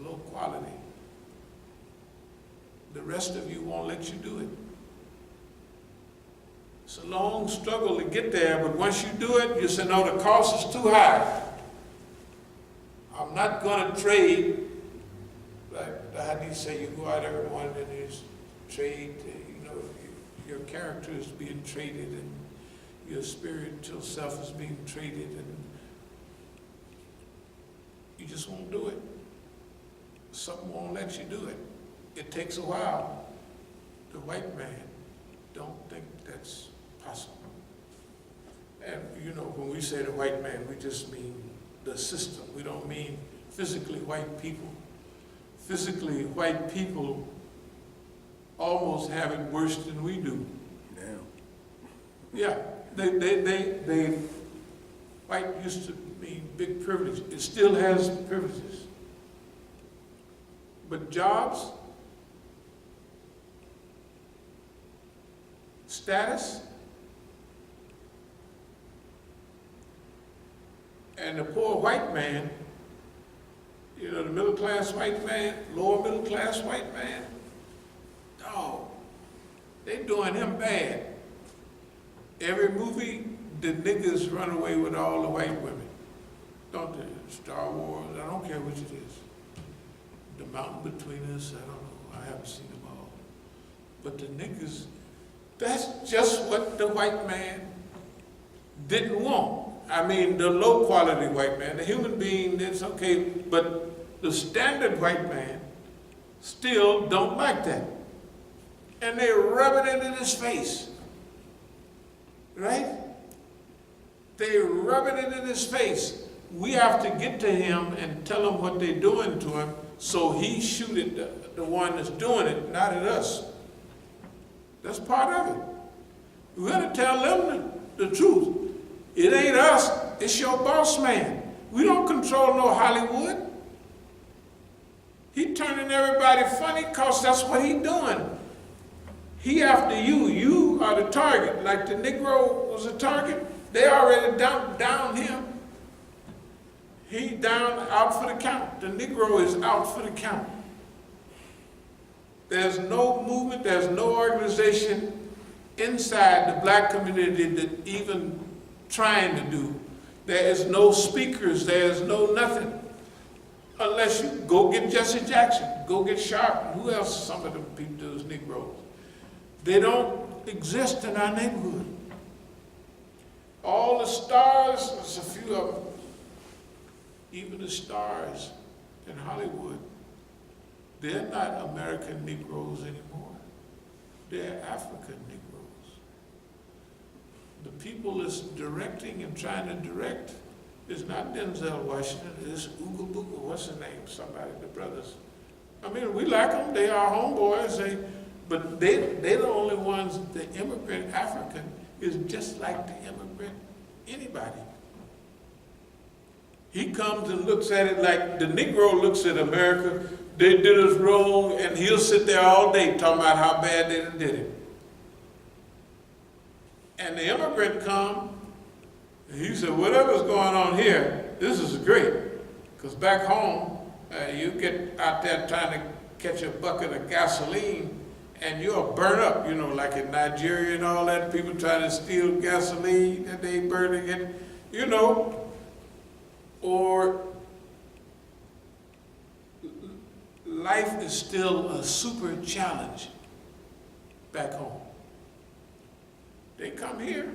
low quality. The rest of you won't let you do it. It's a long struggle to get there, but once you do it, you say, no, the cost is too high. I'm not going to trade. Like the hadith say, you go out every morning and there's trade, your character is being traded and your spiritual self is being traded, and you just won't do it. Something won't let you do it. It takes a while. The white man don't think that's possible. And when we say the white man, we just mean the system. We don't mean physically white people. Physically white people almost have it worse than we do. Yeah, they white used to mean big privilege. It still has privileges. But jobs, status, and the poor white man, the middle class white man, lower middle class white man, dog, they doing him bad. Every movie, the niggas run away with all the white women. Don't they? Star Wars, I don't care which it is. The Mountain Between Us, I don't know, I haven't seen them all. But the niggas, that's just what the white man didn't want. I mean, the low quality white man, the human being, it's okay, but the standard white man still don't like that. And they rub it in his face. Right? They rubbing it in his face. We have to get to him and tell him what they're doing to him, so he shoot at the one that's doing it, not at us. That's part of it. We got to tell them the truth. It ain't us, it's your boss man. We don't control no Hollywood. He turning everybody funny because that's what he doing. He after you. You are the target. Like the Negro was a target, they already down him. He down, out for the count. The Negro is out for the count. There's no movement, there's no organization inside the black community that even trying to do. There is no speakers, there is no nothing. Unless you go get Jesse Jackson, go get Sharp, who else some of them people do is Negroes. They don't exist in our neighborhood. All the stars, there's a few of them, even the stars in Hollywood, they're not American Negroes anymore. They're African Negroes. The people that's directing and trying to direct is not Denzel Washington, it's Ooga Booga, what's the name, somebody, the brothers. I mean, we like them, they are homeboys, but they're the only ones, the immigrant African is just like the immigrant anybody. He comes and looks at it like the Negro looks at America, they did us wrong, and he'll sit there all day talking about how bad they did it. And the immigrant come, and he said, whatever's going on here, this is great. Because back home, you get out there trying to catch a bucket of gasoline, and you'll burn up, like in Nigeria and all that, people trying to steal gasoline and they burning it, or life is still a super challenge back home. They come here,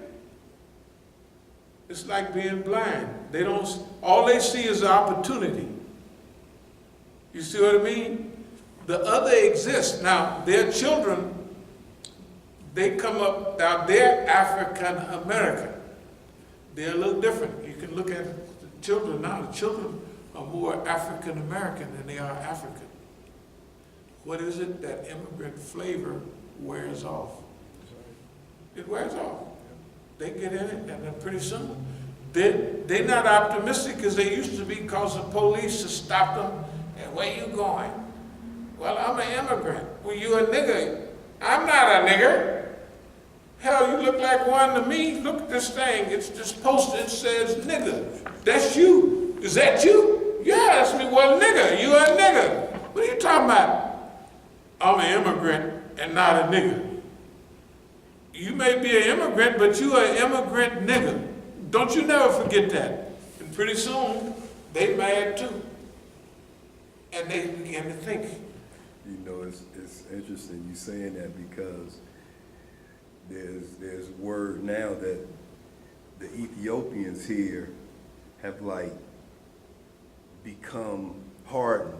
it's like being blind. All they see is opportunity. You see what I mean? The other exists. Now, their children, they come up, now they're African American. They're a little different. You can look at the children now. The children are more African American than they are African. What is it? That immigrant flavor wears off. It wears off. They get in it, and then pretty soon, they're not optimistic as they used to be because the police have stopped them. And where you going? Well, I'm an immigrant. Well, you a nigger. I'm not a nigger. Hell, you look like one to me. Look at this thing. It's this poster. It says nigger. That's you. Is that you? Yeah, that's me. Well, nigger. You a nigger. talking about, I'm an immigrant and not a nigger. You may be an immigrant, but you are an immigrant nigger. Don't you never forget that. And pretty soon, they mad too. And they begin to think. You know, it's interesting you saying that, because there's word now that the Ethiopians here have like become hardened.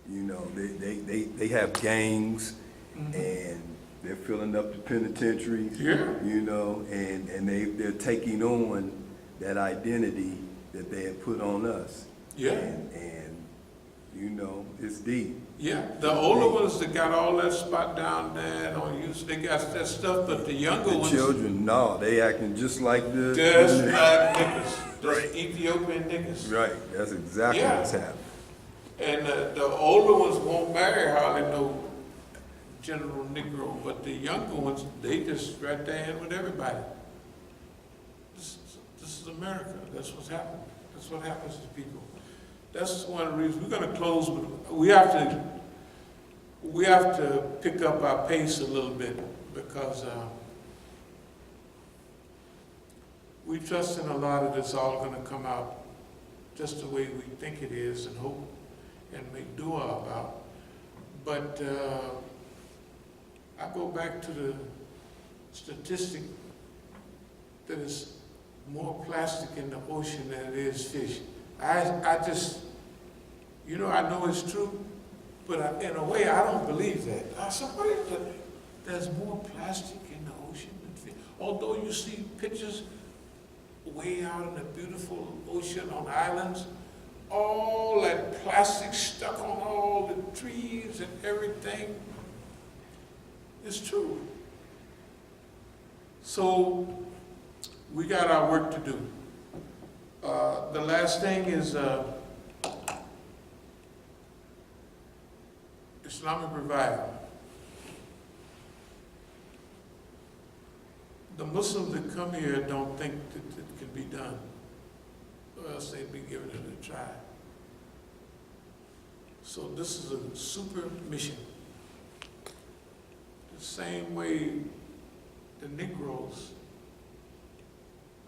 You know, they have gangs, and they're filling up the penitentiaries. Yeah. You know, and they're taking on that identity that they had put on us. Yeah. And you know, it's deep. Yeah, the older ones that got all that spot down there on you, they got that stuff, but the younger ones. The children, no, they acting just like the. Just like niggas. Just Ethiopian niggas. Right, that's exactly what's happening. And the older ones won't marry hardly no general Negro, but the younger ones, they just right there in with everybody. This is America. That's what's happening. That's what happens to people. That's one of the reasons we're going to close. We have to pick up our pace a little bit, because we trust in a lot of this all going to come out just the way we think it is, and hope and make dua about. But I go back to the statistic that is more plastic in the ocean than it is fish. I just, you know, I know it's true, but in a way I don't believe that. Somebody, there's more plastic in the ocean than fish. Although you see pictures way out in the beautiful ocean on islands, all that plastic stuck on all the trees and everything. It's true. So we got our work to do. The last thing is Islamic revival. The Muslims that come here don't think that it can be done, or else they'd be giving it a try. So this is a super mission. The same way the Negroes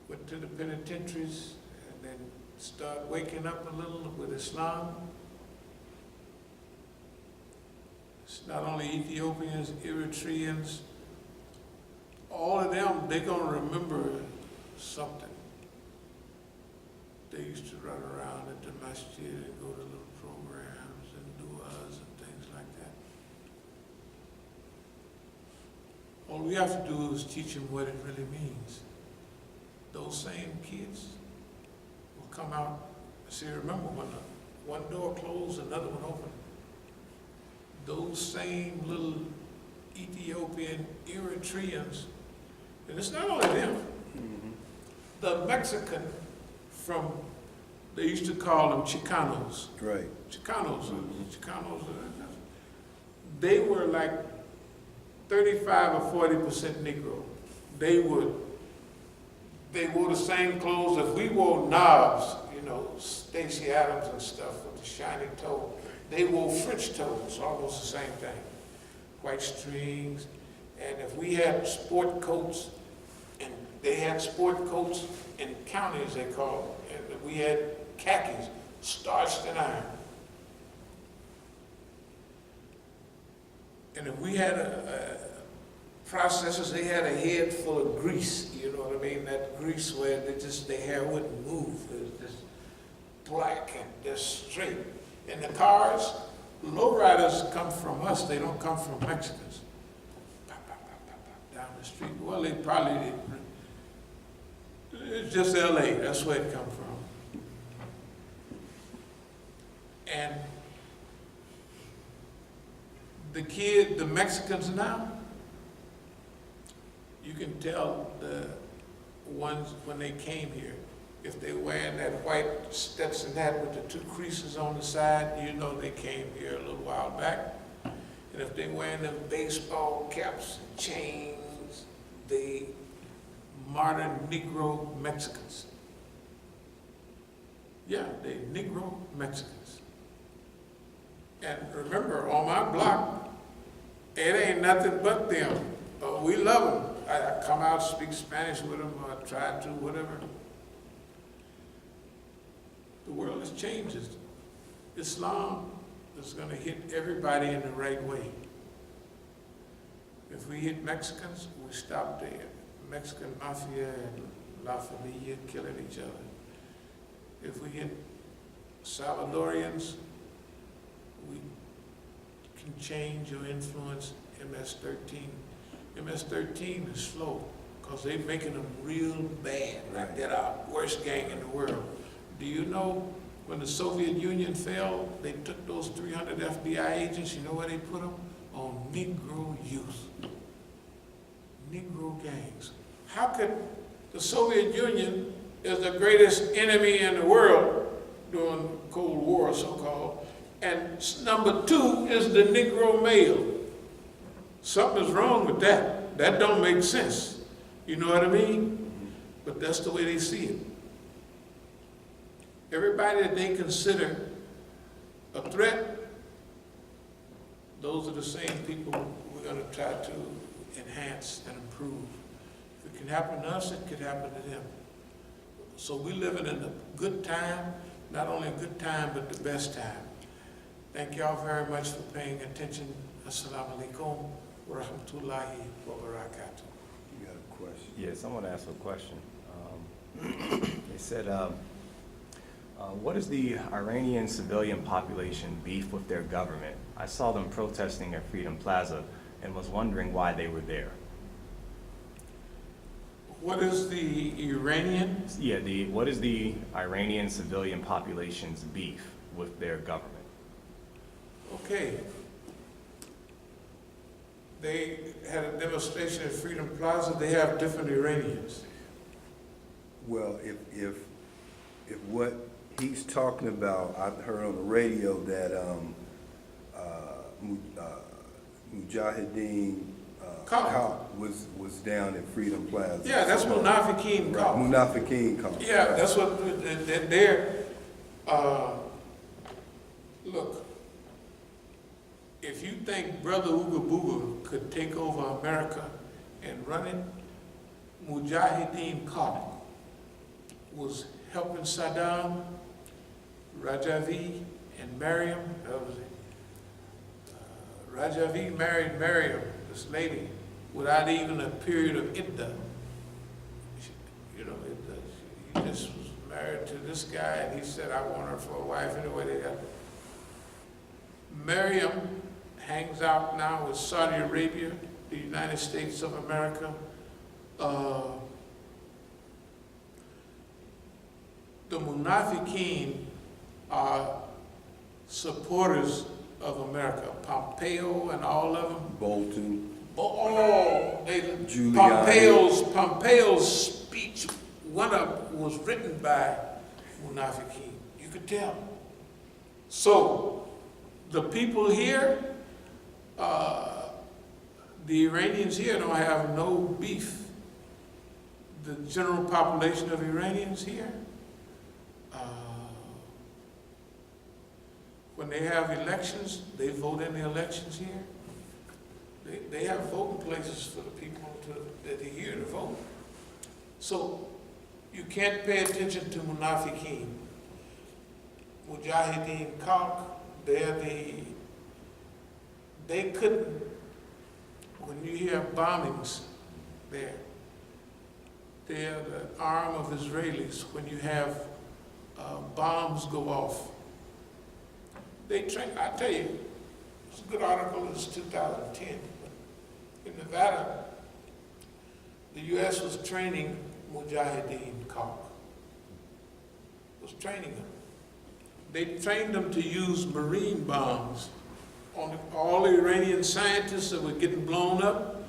went to the penitentiaries and then start waking up a little with Islam. It's not only Ethiopians, Eritreans, all of them, they're going to remember something. They used to run around at the Masjid and go to little programs and du'as and things like that. All we have to do is teach them what it really means. Those same kids will come out. See, remember when one door closed, another one opened. Those same little Ethiopian Eritreans, and it's not only them. The Mexican from, they used to call them Chicanos. Right. Chicanos, Chicanos, they were like 35 or 40% Negro. They wore the same clothes. If we wore knobs, you know, Stacey Adams and stuff with the shiny toe, they wore French toes, almost the same thing. White strings. And if we had sport coats, and they had sport coats in counties, they called it, and we had khakis, starched and iron. And if we had processors, they had a head full of grease, you know what I mean? That grease where their hair wouldn't move. It was just black and just straight. In the cars, lowriders come from us, they don't come from Mexicans. Down the street. Well, they probably didn't. It's just LA, that's where it come from. And the Mexicans now, you can tell the ones when they came here, if they're wearing that white Stetson hat with the two creases on the side, you know they came here a little while back. And if they're wearing them baseball caps and chains, they modern Negro Mexicans. Yeah, they Negro Mexicans. And remember, on my block, it ain't nothing but them. We love them. I come out, speak Spanish with them, or try to, whatever. The world has changed. Islam is going to hit everybody in the right way. If we hit Mexicans, we stop there. Mexican mafia and La Familia killing each other. If we hit Salvadorians, we can change or influence MS-13. MS-13 is slow because they're making them real bad, like they're our worst gang in the world. Do you know when the Soviet Union fell, they took those 300 FBI agents, you know where they put them? On Negro youth. Negro gangs. How could the Soviet Union is the greatest enemy in the world during the Cold War, so-called, and number 2 is the Negro male? Something's wrong with that. That don't make sense. You know what I mean? But that's the way they see it. Everybody that they consider a threat, those are the same people we're going to try to enhance and improve. If it can happen to us, it could happen to them. So we're living in a good time, not only a good time, but the best time. Thank y'all very much for paying attention. As-salamu alaykum wa rahmatullahi wa barakatuh. You got a question? Yeah, someone asked a question. They said, what is the Iranian civilian population beef with their government? I saw them protesting at Freedom Plaza and was wondering why they were there. What is the Iranian? Yeah, what is the Iranian civilian population's beef with their government? Okay. They had a demonstration at Freedom Plaza. They have different Iranians. Well, if what he's talking about, I heard on the radio that Mujahideen cop was down at Freedom Plaza. Yeah, that's Munafiqeen right, cop. Munafiqeen cop. Yeah, right. that's what they're. Look, if you think Brother Ooga Booga could take over America and run it, Mujahideen cop was helping Saddam, Rajavi, and Miriam. That was it. Rajavi married Miriam, this lady, without even a period of iddah. You know, he just was married to this guy, and he said, I want her for a wife. Anyway, they got Miriam hangs out now with Saudi Arabia, the United States of America. The Munafiqeen are supporters of America. Pompeo and all of them. Bolton. Pompeo's speech, one of them was written by Munafiqeen. You could tell. So, the people here, the Iranians here don't have no beef. The general population of Iranians here, when they have elections, they vote in the elections here. They have voting places for the people that are here to vote. So you can't pay attention to Munafiqeen. Mujahideen Khalq, they couldn't, when you hear bombings there, they're the arm of Israelis. When you have bombs go off, they train, I tell you, it's a good article, it's 2010. In Nevada, the U.S. was training Mujahideen Khalq. Was training them. They trained them to use marine bombs on all the Iranian scientists that were getting blown up,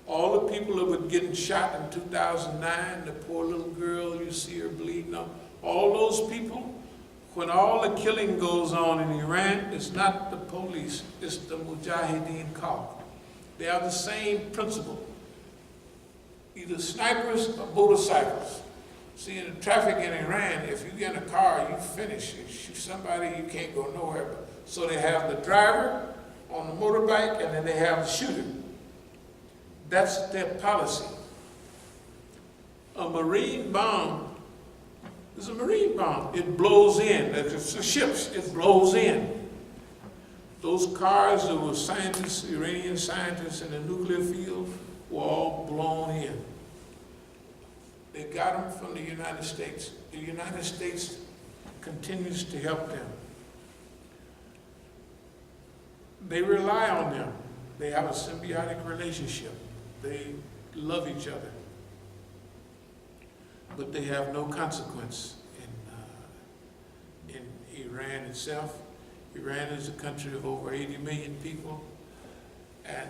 all the people that were getting shot in 2009, the poor little girl, you see her bleeding up, all those people. When all the killing goes on in Iran, it's not the police, it's the Mujahideen Khalq. They have the same principle, either snipers or motorcycles. See, in the traffic in Iran, if you get in a car, you finish. You shoot somebody, you can't go nowhere. But So they have the driver on the motorbike, and then they have the shooter. That's their policy. A marine bomb is a marine bomb. It blows in. It's the ships. It blows in. Those cars that were scientists, Iranian scientists in the nuclear field, were all blown in. They got them from the United States. The United States continues to help them. They rely on them. They have a symbiotic relationship. They love each other. But they have no consequence in Iran itself. Iran is a country of over 80 million people, and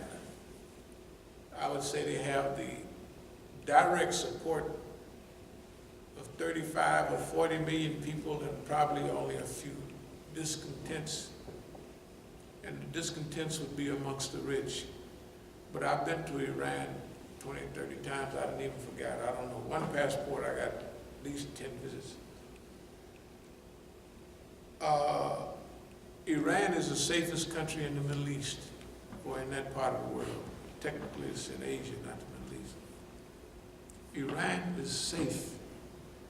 I would say they have the direct support of 35 or 40 million people and probably only a few discontents, and the discontents would be amongst the rich. But I've been to Iran 20, 30 times, I didn't even forget. I don't know, one passport, I got at least 10 visits. Iran is the safest country in the Middle East, or in that part of the world. Technically, it's in Asia, not the Middle East. Iran is safe.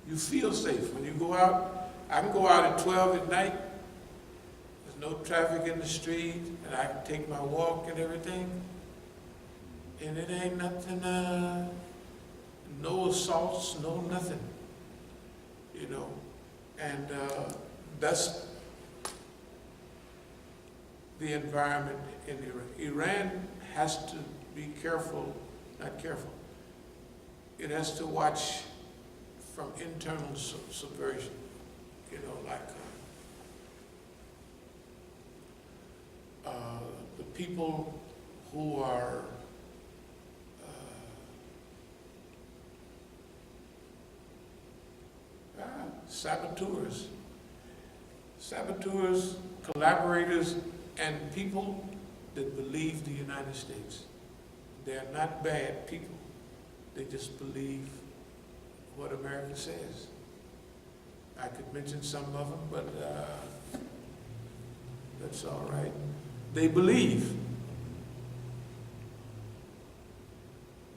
You feel safe when you go out. I can go out at 12 at night. There's no traffic in the street, and I can take my walk and everything. And it ain't nothing, no assaults, no nothing, you know. And that's the environment in Iran. Iran has to be careful, not careful. It has to watch from internal subversion, you know, like the people who are saboteurs, collaborators, and people that believe the United States. They're not bad people. They just believe what America says. I could mention some of them, but that's all right. They believe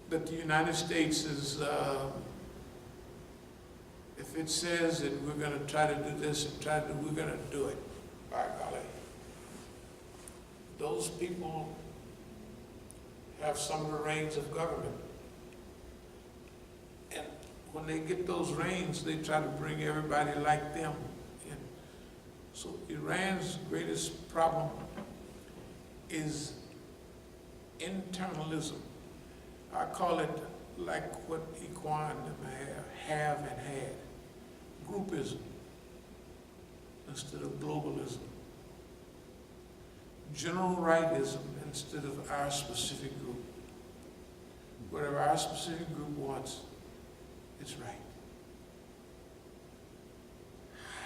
that the United States is, if it says that we're going to try to do this and we're going to do it, by golly. Those people have some of the reins of government. And when they get those reins, they try to bring everybody like them in. So Iran's greatest problem is internalism. I call it like what Equan have and had. Groupism instead of globalism. General rightism instead of our specific group. Whatever our specific group wants, it's right.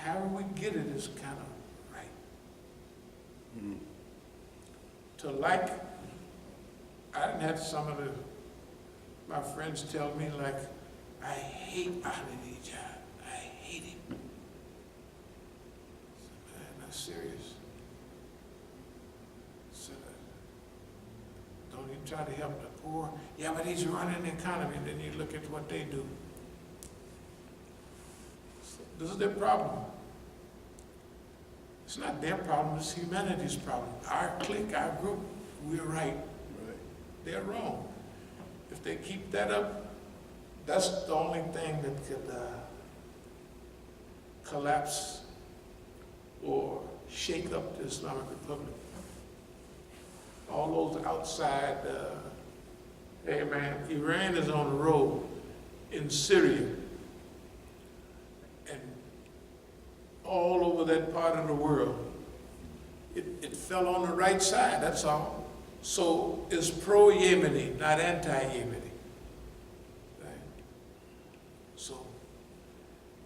However we get it is kind of right. Mm. To like, I didn't have some of my friends tell me like, I hate Ahmadinejad. I hate him. I said, man, that's serious. Don't you try to help the poor? Yeah, but he's running the economy. Then you look at what they do. So this is their problem. It's not their problem, it's humanity's problem. Our clique, our group, we're right. They're wrong. If they keep that up, that's the only thing that could collapse or shake up the Islamic Republic. All those outside, hey man, Iran is on the road in Syria and all over that part of the world. It fell on the right side, that's all. So it's pro-Yemeni, not anti-Yemeni. Right? So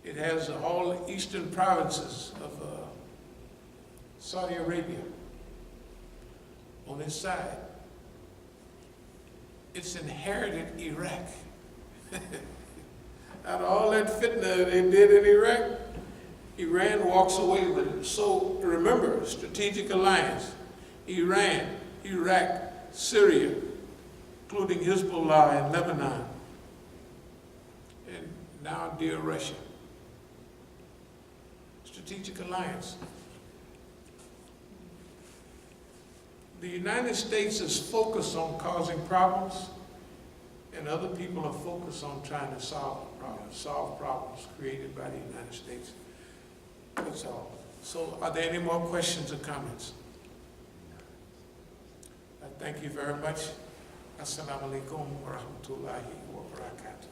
it has all the eastern provinces of Saudi Arabia on its side. It's inherited Iraq. Out of all that fitna they did in Iraq, Iran walks away with it. So remember, strategic alliance, Iran, Iraq, Syria, including Hezbollah and Lebanon, and now dear Russia. Strategic alliance. The United States is focused on causing problems, and other people are focused on trying to solve problems created by the United States. That's all. So are there any more questions or comments? Thank you very much. As-salamu alaykum wa rahmatullahi wa barakatuh.